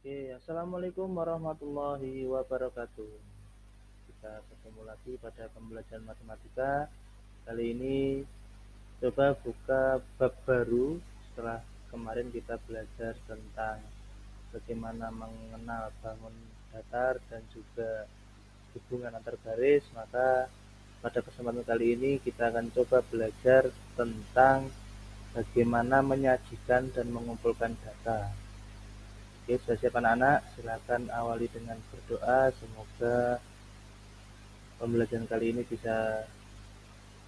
Oke, assalamualaikum warahmatullahi wabarakatuh. Kita ketemu lagi pada pembelajaran matematika. Kali ini coba buka bab baru setelah kemarin kita belajar tentang bagaimana mengenal bangun datar dan juga hubungan antar garis. Maka pada kesempatan kali ini kita akan coba belajar tentang bagaimana menyajikan dan mengumpulkan data. Oke, sudah siap anak-anak? Silakan awali dengan berdoa. Semoga pembelajaran kali ini bisa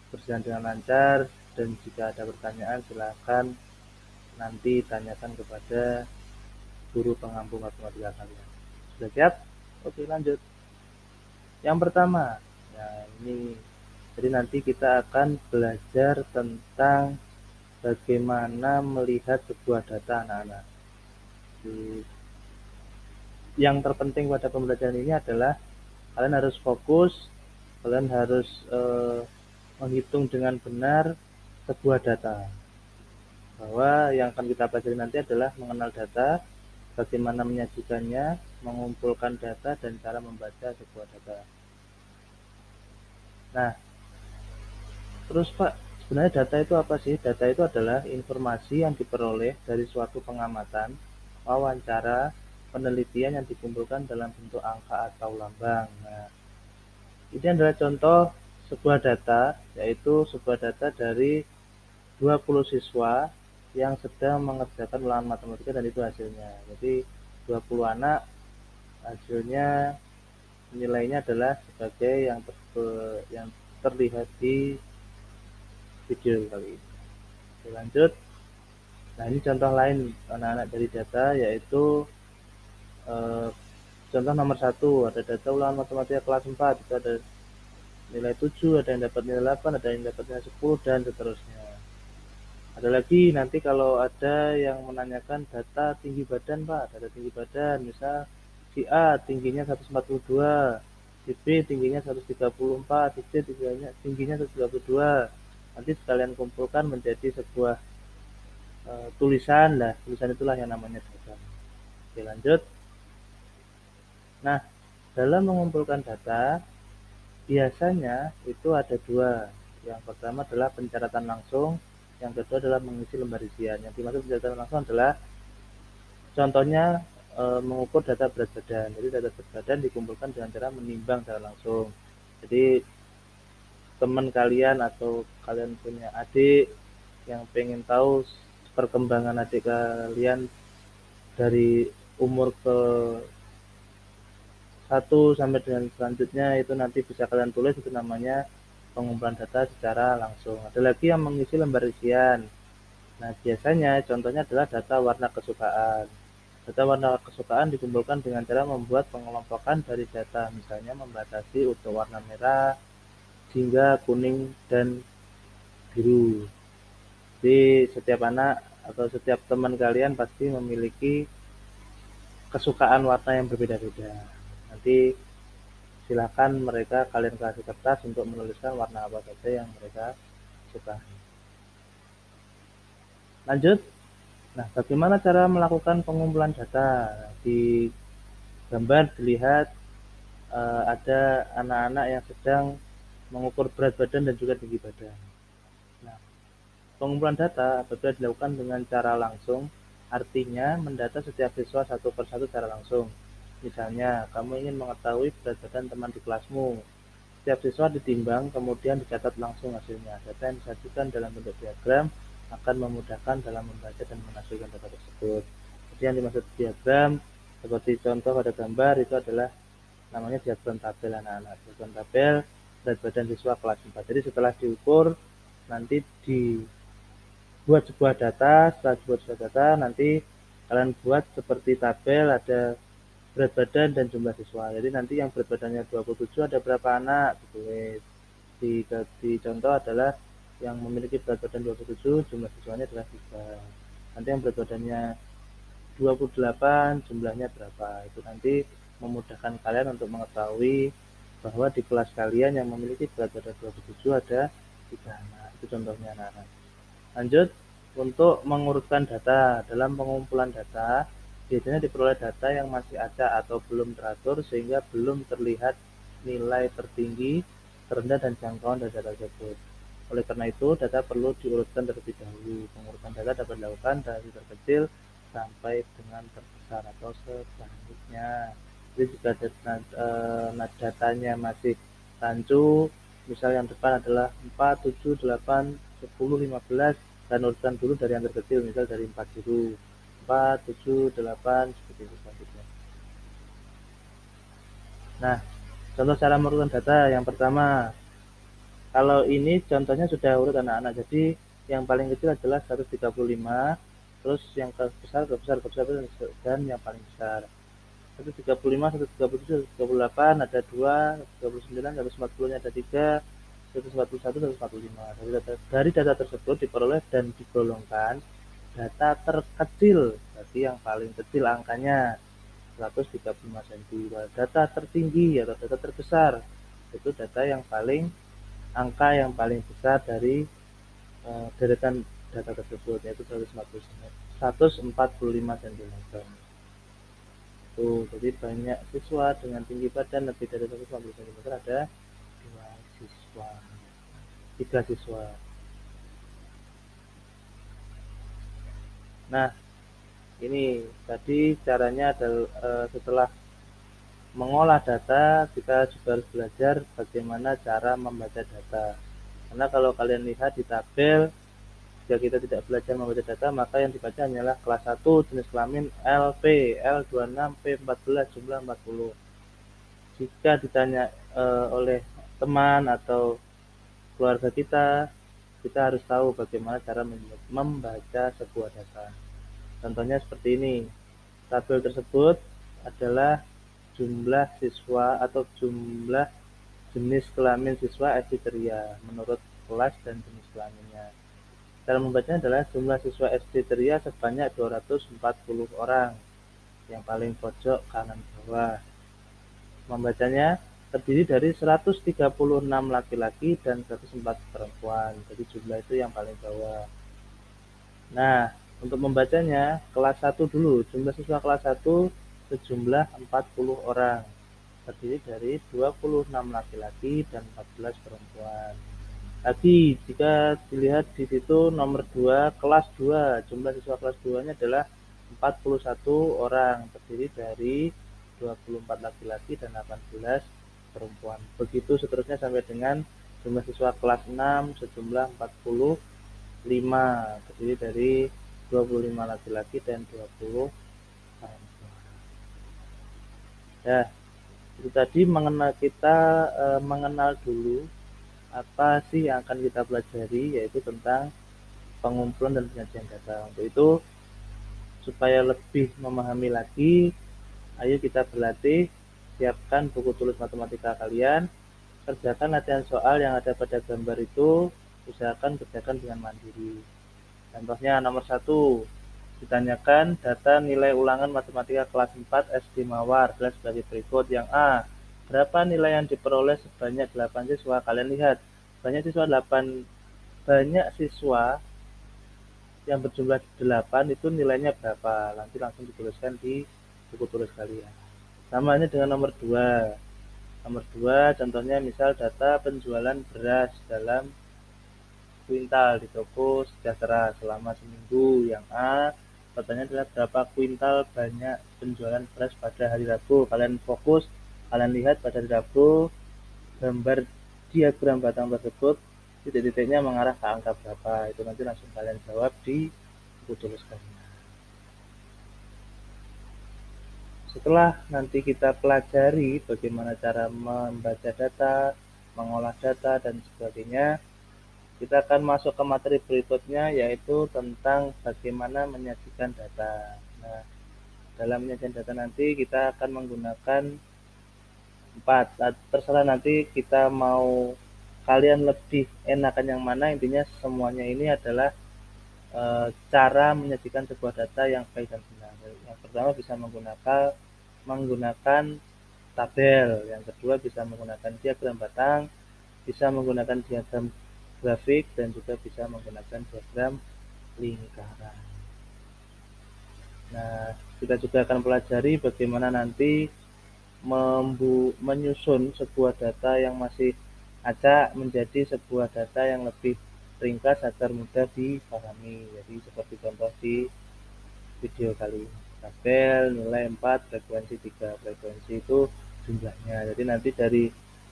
berjalan dengan lancar. Dan jika ada pertanyaan, silakan nanti tanyakan kepada guru pengampu matematika kalian. Sudah siap? Oke, lanjut. Yang pertama, nah ini, jadi nanti kita akan belajar tentang bagaimana melihat sebuah data anak-anak. Yang terpenting pada pembelajaran ini adalah kalian harus fokus, kalian harus menghitung dengan benar sebuah data. Bahwa yang akan kita pelajari nanti adalah mengenal data, bagaimana menyajikannya, mengumpulkan data, dan cara membaca sebuah data. Nah, terus Pak, sebenarnya data itu apa sih? Data itu adalah informasi yang diperoleh dari suatu pengamatan, wawancara, penelitian yang dikumpulkan dalam bentuk angka atau lambang. Nah, ini adalah contoh sebuah data, yaitu sebuah data dari 20 siswa yang sedang mengerjakan ulangan matematika dan itu hasilnya. Jadi 20 anak, hasilnya nilainya adalah sebagai yang terlihat di video kali ini. Oke, lanjut. Nah, ini contoh lain anak-anak dari data, yaitu eh, contoh nomor 1, ada data ulangan matematika kelas 4, itu ada nilai 7, ada yang dapat nilai 8, ada yang dapat nilai 10, dan seterusnya. Ada lagi nanti kalau ada yang menanyakan data tinggi badan Pak, data tinggi badan, misal si A tingginya 142, si B tingginya 134, si C tingginya 132. Nanti sekalian kumpulkan menjadi sebuah tulisan. Nah, tulisan itulah yang namanya data. Oke, lanjut. Nah, dalam mengumpulkan data biasanya itu ada dua. Yang pertama adalah pencatatan langsung, yang kedua adalah mengisi lembar isian. Yang dimaksud pencatatan langsung adalah contohnya mengukur data berat badan. Jadi data berat badan dikumpulkan dengan cara menimbang secara langsung. Jadi teman kalian atau kalian punya adik yang pengen tahu perkembangan adik kalian dari umur ke 1 sampai dengan selanjutnya, itu nanti bisa kalian tulis, itu namanya pengumpulan data secara langsung. Ada lagi yang mengisi lembar isian. Nah, biasanya contohnya adalah data warna kesukaan. Data warna kesukaan dikumpulkan dengan cara membuat pengelompokan dari data, misalnya membatasi untuk warna merah hingga kuning dan biru. Jadi setiap anak atau setiap teman kalian pasti memiliki kesukaan warna yang berbeda-beda. Nanti silakan mereka kalian kasih kertas untuk menuliskan warna apa saja yang mereka suka. Lanjut. Nah, bagaimana cara melakukan pengumpulan data? Di gambar dilihat ada anak-anak yang sedang mengukur berat badan dan juga tinggi badan. Nah, pengumpulan data apabila dilakukan dengan cara langsung, artinya mendata setiap siswa satu persatu secara langsung. Misalnya, kamu ingin mengetahui berat badan teman di kelasmu. Setiap siswa ditimbang, kemudian dicatat langsung hasilnya. Data yang disajikan dalam bentuk diagram akan memudahkan dalam membaca dan menghasilkan data tersebut. Jadi yang dimaksud diagram, seperti contoh pada gambar, itu adalah namanya diagram tabel anak-anak. Diagram tabel berat badan siswa kelas 4. Jadi setelah diukur, nanti dibuat sebuah data. Setelah dibuat sebuah data, nanti kalian buat seperti tabel, ada berat badan dan jumlah siswa. Jadi nanti yang berat badannya 27 ada berapa anak ditulis. Di contoh adalah yang memiliki berat badan 27, jumlah siswanya adalah 3. Nanti yang berat badannya 28, jumlahnya berapa. Itu nanti memudahkan kalian untuk mengetahui bahwa di kelas kalian yang memiliki berat badan 27 ada 3 anak. Itu contohnya anak-anak. Lanjut, untuk mengurutkan data. Dalam pengumpulan data, Biasanya diperoleh data yang masih acak atau belum teratur sehingga belum terlihat nilai tertinggi, terendah, dan jangkauan data tersebut. Oleh karena itu, data perlu diurutkan terlebih dahulu. Pengurutan data dapat dilakukan dari terkecil sampai dengan terbesar atau sebaliknya. Jadi jika datanya masih rancu, misal yang depan adalah 4, 7, 8, 10, 15, dan urutkan dulu dari yang terkecil, misal dari 4 dulu. 4, 7, 8, seperti itu selanjutnya. Nah, contoh cara merurutkan data yang pertama, kalau ini contohnya sudah urut anak-anak, jadi yang paling kecil adalah 135, terus yang besar, dan yang paling besar. 135, 137, 138 ada 2, 139, 140-nya ada 3, 141, 145. Dari data tersebut diperoleh dan digolongkan data terkecil, berarti yang paling kecil angkanya 135 cm. Data tertinggi atau data terbesar itu data yang paling angka yang paling besar dari deretan data tersebut, yaitu 145 cm. Tuh, jadi banyak siswa dengan tinggi badan lebih dari 150 cm ada 2 siswa, 3 siswa. Nah, ini tadi caranya adalah setelah mengolah data, kita juga harus belajar bagaimana cara membaca data. Karena kalau kalian lihat di tabel, jika kita tidak belajar membaca data, maka yang dibaca hanyalah kelas 1, jenis kelamin LP, L26, P14, jumlah 40. Jika ditanya oleh teman atau keluarga kita, kita harus tahu bagaimana cara membaca sebuah data. Contohnya seperti ini. Tabel tersebut adalah jumlah siswa atau jumlah jenis kelamin siswa SD Ceria menurut kelas dan jenis kelaminnya. Cara membacanya adalah jumlah siswa SD Ceria sebanyak 240 orang, yang paling pojok kanan bawah. Membacanya terdiri dari 136 laki-laki dan 104 perempuan. Jadi jumlah itu yang paling bawah. Nah, untuk membacanya kelas 1 dulu. Jumlah siswa kelas 1 sejumlah 40 orang. Terdiri dari 26 laki-laki dan 14 perempuan. Lagi, jika dilihat di situ nomor 2, kelas 2, jumlah siswa kelas 2-nya adalah 41 orang, terdiri dari 24 laki-laki dan 18 perempuan. Begitu seterusnya sampai dengan jumlah siswa kelas 6 sejumlah 45, terdiri dari 25 laki-laki dan 20 perempuan. Ya, itu tadi mengenal dulu apa sih yang akan kita pelajari, yaitu tentang pengumpulan dan penyajian data. Untuk itu, supaya lebih memahami lagi, ayo kita berlatih, siapkan buku tulis matematika kalian, kerjakan latihan soal yang ada pada gambar itu, usahakan kerjakan dengan mandiri. Contohnya nomor 1, ditanyakan data nilai ulangan matematika kelas 4 SD Mawar adalah sebagai berikut. Yang A, berapa nilai yang diperoleh sebanyak 8 siswa? Kalian lihat, banyak siswa yang berjumlah 8 itu nilainya berapa? Nanti langsung dituliskan di buku tulis kalian. Sama ini dengan nomor 2. Nomor 2 contohnya misal data penjualan beras dalam kuintal di toko Sejahtera selama seminggu. Yang A, pertanyaan adalah berapa kuintal banyak penjualan beras pada hari Rabu. Kalian fokus, kalian lihat pada hari Rabu, gambar diagram batang tersebut, titik-titiknya mengarah ke angka berapa. Itu nanti langsung kalian jawab di buku tulis kalian. Setelah nanti kita pelajari bagaimana cara membaca data, mengolah data, dan sebagainya, kita akan masuk ke materi berikutnya, yaitu tentang bagaimana menyajikan data. Nah, dalam menyajikan data nanti kita akan menggunakan 4. Terserah nanti kita mau kalian lebih enakan yang mana, intinya semuanya ini adalah cara menyajikan sebuah data yang baik dan benar. Yang pertama bisa menggunakan tabel, yang kedua bisa menggunakan diagram batang, bisa menggunakan diagram grafik, dan juga bisa menggunakan diagram lingkaran. Nah, Kita juga akan pelajari bagaimana nanti menyusun sebuah data yang masih acak menjadi sebuah data yang lebih ringkas agar mudah dipahami. Jadi seperti contoh di video kali ini. Tabel nilai 4, frekuensi 3. Frekuensi itu jumlahnya. Jadi nanti dari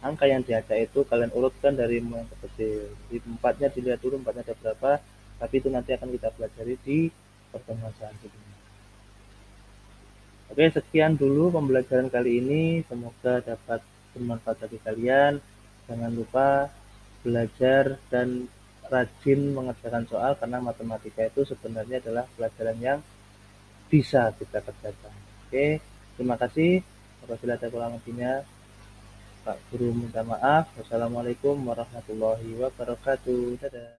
angka yang diacak itu kalian urutkan dari yang ke kecil. Jadi 4-nya dilihat dulu 4-nya ada berapa, tapi itu nanti akan kita pelajari di pertemuan selanjutnya. Oke, sekian dulu pembelajaran kali ini. Semoga dapat bermanfaat bagi kalian. Jangan lupa belajar dan rajin mengerjakan soal karena matematika itu sebenarnya adalah pelajaran yang bisa kita kerjakan. Oke, terima kasih. Apabila ada kurang lebihnya, Pak Guru minta maaf. Wassalamualaikum warahmatullahi wabarakatuh. Dadah.